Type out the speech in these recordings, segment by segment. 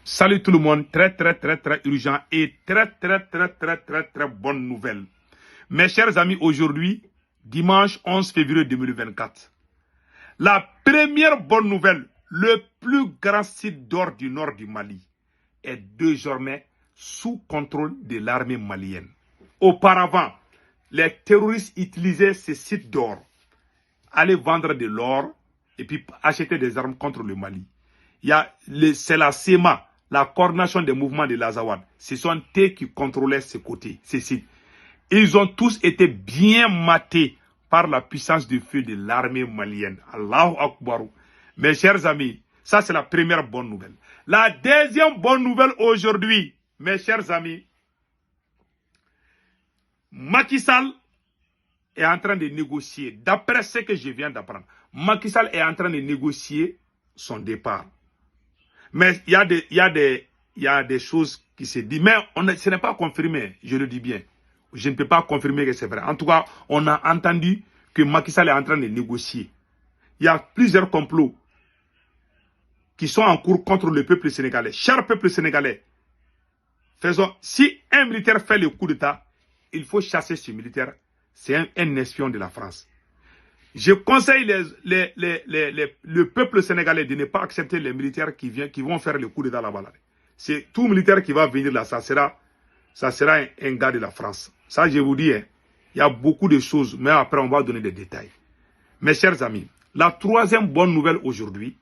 Salut tout le monde, très urgent et très bonne nouvelle. Mes chers amis, aujourd'hui, dimanche 11 février 2024, la première bonne nouvelle, le plus grand site d'or du nord du Mali est désormais sous contrôle de l'armée malienne. Auparavant, les terroristes utilisaient ces sites d'or, allaient vendre de l'or et puis acheter des armes contre le Mali. C'est la SEMA, la coordination des mouvements de l'Azawad. Ce sont eux qui contrôlaient ces sites. Ils ont tous été bien matés par la puissance du feu de l'armée malienne. Allahu Akbar. Mes chers amis, ça c'est la première bonne nouvelle. La deuxième bonne nouvelle aujourd'hui, mes chers amis, Macky Sall est en train de négocier. D'après ce que je viens d'apprendre, Macky Sall est en train de négocier son départ. Mais il y a des choses qui se disent. Mais ce n'est pas confirmé, je le dis bien. Je ne peux pas confirmer que c'est vrai. En tout cas, on a entendu que Macky Sall est en train de négocier. Il y a plusieurs complots qui sont en cours contre le peuple sénégalais. Cher peuple sénégalais, si un militaire fait le coup d'État, il faut chasser ce militaire. C'est un espion de la France. Je conseille le peuple sénégalais de ne pas accepter les militaires qui vont faire le coup d'État là-bas. C'est tout militaire qui va venir là, ça sera un gars de la France. Ça, je vous dis, hein, il y a beaucoup de choses, mais après, on va donner des détails. Mes chers amis, la troisième bonne nouvelle aujourd'hui,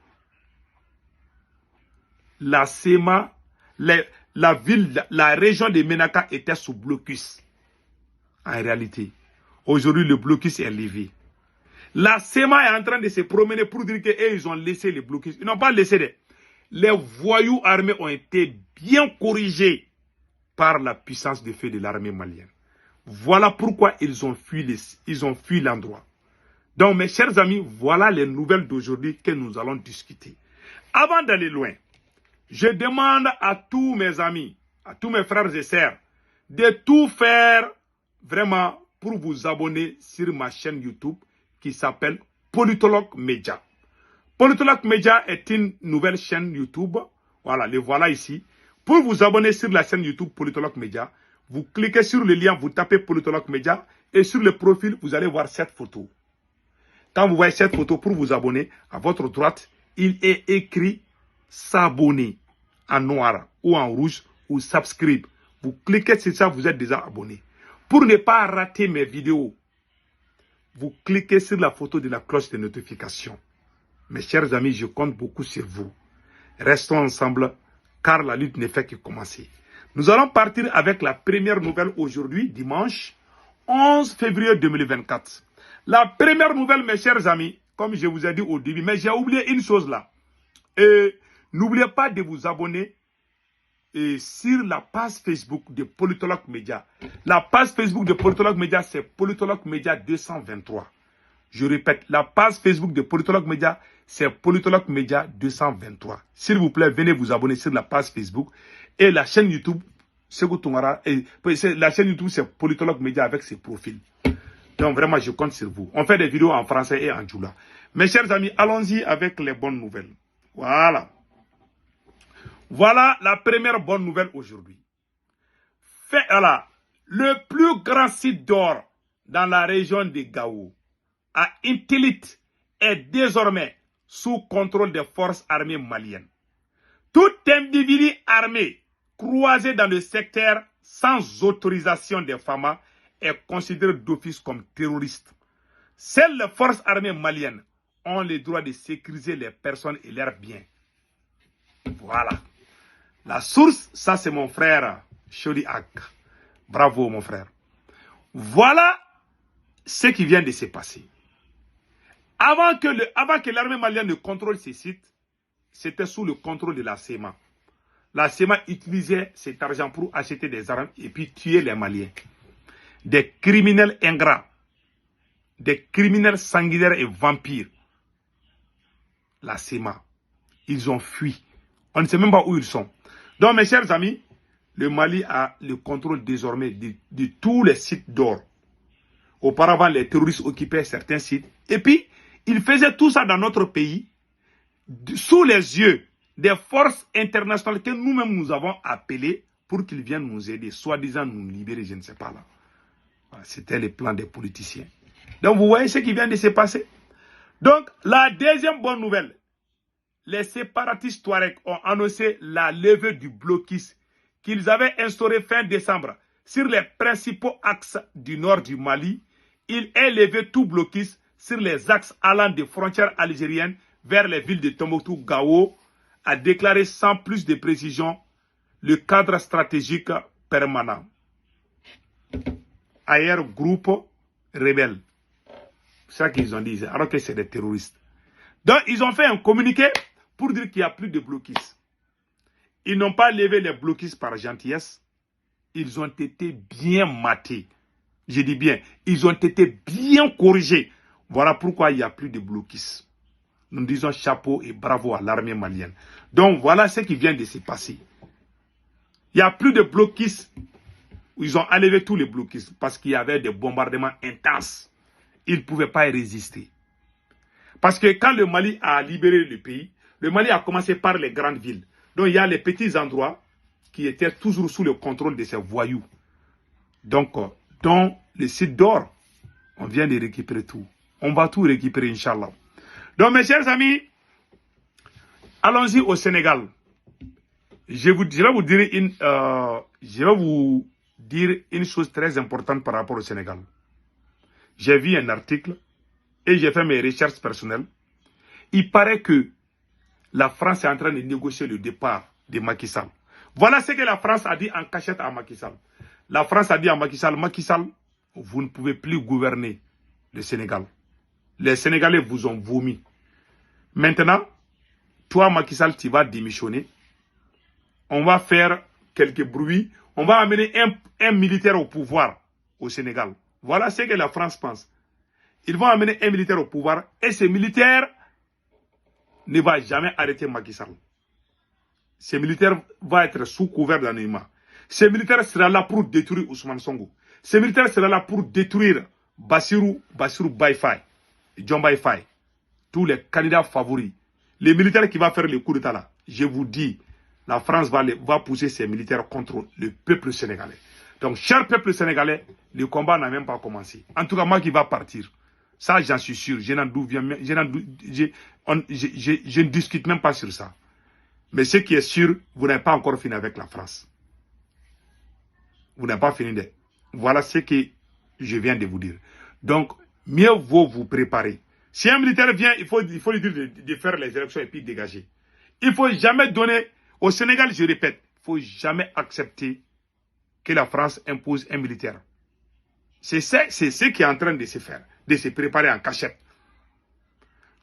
la SEMA, la région de Ménaka était sous blocus. En réalité, aujourd'hui, le blocus est levé. La SEMA est en train de se promener pour dire qu'ils ont laissé les blocus. Ils n'ont pas laissé. Les voyous armés ont été bien corrigés par la puissance de feu de l'armée malienne. Voilà pourquoi ils ont fui l'endroit. Donc, mes chers amis, voilà les nouvelles d'aujourd'hui que nous allons discuter. Avant d'aller loin, je demande à tous mes amis, à tous mes frères et sœurs, de tout faire vraiment pour vous abonner sur ma chaîne YouTube qui s'appelle Politologue Media. Politologue Media est une nouvelle chaîne YouTube. Voilà, le voilà ici. Pour vous abonner sur la chaîne YouTube Politologue Media, vous cliquez sur le lien, vous tapez Politologue Media et sur le profil, vous allez voir cette photo. Quand vous voyez cette photo, pour vous abonner, à votre droite, il est écrit s'abonner en noir ou en rouge ou subscribe. Vous cliquez sur ça, vous êtes déjà abonné. Pour ne pas rater mes vidéos, vous cliquez sur la photo de la cloche de notification. Mes chers amis, je compte beaucoup sur vous. Restons ensemble, car la lutte ne fait que commencer. Nous allons partir avec la première nouvelle aujourd'hui, dimanche 11 février 2024. La première nouvelle, mes chers amis, comme je vous ai dit au début, mais j'ai oublié une chose là. N'oubliez pas de vous abonner sur la page Facebook de Politologue Media. La page Facebook de Politologue Media, c'est Politologue Media 223. Je répète, la page Facebook de Politologue Media, c'est Politologue Media 223. S'il vous plaît, venez vous abonner sur la page Facebook. Et la chaîne YouTube, la chaîne YouTube, c'est Politologue Media avec ses profils. Donc vraiment, je compte sur vous. On fait des vidéos en français et en djoula. Mes chers amis, allons-y avec les bonnes nouvelles. Voilà. Voilà la première bonne nouvelle aujourd'hui. Voilà, le plus grand site d'or dans la région de Gao, à Intilit, est désormais sous contrôle des forces armées maliennes. Tout individu armé croisé dans le secteur sans autorisation des FAMA est considéré d'office comme terroriste. Seules les forces armées maliennes ont le droit de sécuriser les personnes et leurs biens. Voilà. La source, ça c'est mon frère Choli Ak. Bravo mon frère. Voilà ce qui vient de se passer. Avant que l'armée malienne ne contrôle ces sites, c'était sous le contrôle de la SEMA. La SEMA utilisait cet argent pour acheter des armes et puis tuer les Maliens. Des criminels ingrats, des criminels sanguinaires et vampires. La SEMA, ils ont fui. On ne sait même pas où ils sont. Donc mes chers amis, le Mali a le contrôle désormais de tous les sites d'or. Auparavant, les terroristes occupaient certains sites. Et puis, ils faisaient tout ça dans notre pays, sous les yeux des forces internationales que nous-mêmes nous avons appelées pour qu'ils viennent nous aider, soi-disant nous libérer, je ne sais pas là. Voilà, c'était le plan des politiciens. Donc vous voyez ce qui vient de se passer. Donc la deuxième bonne nouvelle, les séparatistes Touaregs ont annoncé la levée du blocus qu'ils avaient instauré fin décembre sur les principaux axes du nord du Mali. Ils ont levé tout blocus sur les axes allant des frontières algériennes vers les villes de Tombouctou, Gao, a déclaré sans plus de précision le cadre stratégique permanent. Ailleurs, groupe rebelle. C'est ça qu'ils ont dit, alors que c'est des terroristes. Donc, ils ont fait un communiqué pour dire qu'il n'y a plus de blocus. Ils n'ont pas levé les blocus par gentillesse. Ils ont été bien matés. Je dis bien, ils ont été bien corrigés. Voilà pourquoi il n'y a plus de blocus. Nous disons chapeau et bravo à l'armée malienne. Donc, voilà ce qui vient de se passer. Il n'y a plus de blocus. Ils ont enlevé tous les blocus parce qu'il y avait des bombardements intenses. Ils ne pouvaient pas y résister. Parce que quand le Mali a libéré le pays, le Mali a commencé par les grandes villes. Donc il y a les petits endroits qui étaient toujours sous le contrôle de ces voyous. Donc, dans le site d'or, on vient de récupérer tout. On va tout récupérer, Inch'Allah. Donc mes chers amis, allons-y au Sénégal. Je vais vous dire une chose très importante par rapport au Sénégal. J'ai vu un article et j'ai fait mes recherches personnelles. Il paraît que la France est en train de négocier le départ de Macky Sall. Voilà ce que la France a dit en cachette à Macky Sall. La France a dit à Macky Sall, vous ne pouvez plus gouverner le Sénégal. Les Sénégalais vous ont vomi. Maintenant, toi Macky Sall, tu vas démissionner. On va faire quelques bruits. On va amener un militaire au pouvoir au Sénégal. Voilà ce que la France pense. Ils vont amener un militaire au pouvoir et ce militaire ne va jamais arrêter Macky Sall. Ce militaire va être sous couvert d'anonymat. Ce militaire sera là pour détruire Ousmane Sonko. Ce militaire sera là pour détruire Bassirou Baïfaï, John Baïfaï, tous les candidats favoris. Les militaires qui vont faire le coup d'État là, je vous dis, la France va pousser ses militaires contre le peuple sénégalais. Donc, cher peuple sénégalais, le combat n'a même pas commencé. En tout cas, moi qui va partir. Ça, j'en suis sûr. Je ne discute même pas sur ça. Mais ce qui est sûr, vous n'avez pas encore fini avec la France. Vous n'avez pas fini. Voilà ce que je viens de vous dire. Donc, mieux vaut vous préparer. Si un militaire vient, il faut lui dire de faire les élections et puis dégager. Il ne faut jamais donner... Au Sénégal, je répète, il ne faut jamais accepter que la France impose un militaire. C'est ce qui est en train de se faire, de se préparer en cachette.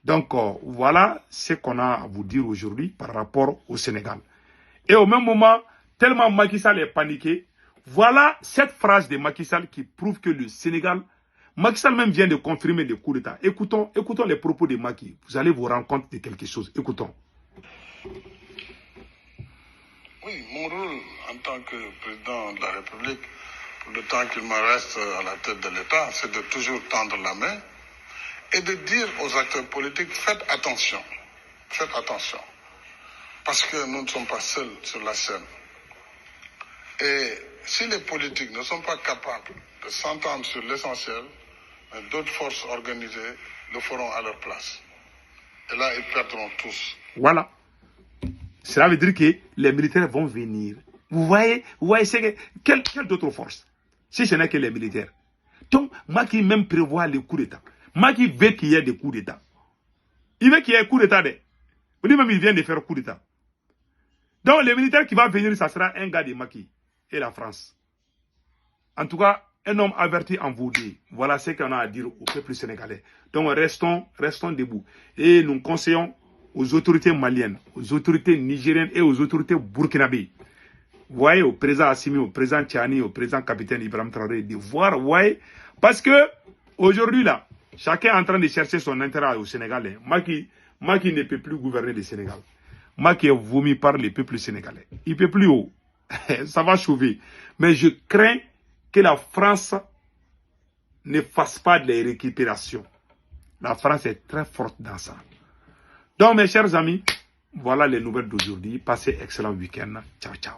Donc, voilà ce qu'on a à vous dire aujourd'hui par rapport au Sénégal. Et au même moment, tellement Macky Sall est paniqué, voilà cette phrase de Macky Sall qui prouve que le Sénégal, Macky Sall même vient de confirmer le coup d'État. Écoutons les propos de Macky. Vous allez vous rendre compte de quelque chose. Écoutons. Oui, mon rôle en tant que président de la République, pour le temps qu'il me reste à la tête de l'État, c'est de toujours tendre la main et de dire aux acteurs politiques, faites attention. Faites attention. Parce que nous ne sommes pas seuls sur la scène. Et si les politiques ne sont pas capables de s'entendre sur l'essentiel, d'autres forces organisées le feront à leur place. Et là, ils perdront tous. Voilà. Cela veut dire que les militaires vont venir. Vous voyez quelle d'autre force? Si ce n'est que les militaires. Donc, Macky même prévoit le coup d'État. Macky veut qu'il y ait des coups d'État. Il veut qu'il y ait un coup d'État. Lui-même, il vient de faire un coup d'État. Donc, le militaire qui va venir, ça sera un gars de Macky et la France. En tout cas, un homme averti en vaudé. Voilà ce qu'on a à dire au peuple sénégalais. Donc, restons debout. Et nous conseillons aux autorités maliennes, aux autorités nigériennes et aux autorités burkinabées. Vous voyez, au président Assimi, au président Tchani, au président capitaine Ibrahim Traoré, de voir, vous voyez, parce que aujourd'hui là, chacun est en train de chercher son intérêt au Sénégal. Macky ne peut plus gouverner le Sénégal. Macky est vomi par le peuple sénégalais. Il ne peut plus haut. Ça va chauffer. Mais je crains que la France ne fasse pas de récupération. La France est très forte dans ça. Donc, mes chers amis, Voilà les nouvelles d'aujourd'hui. Passez excellent week-end. Ciao, ciao.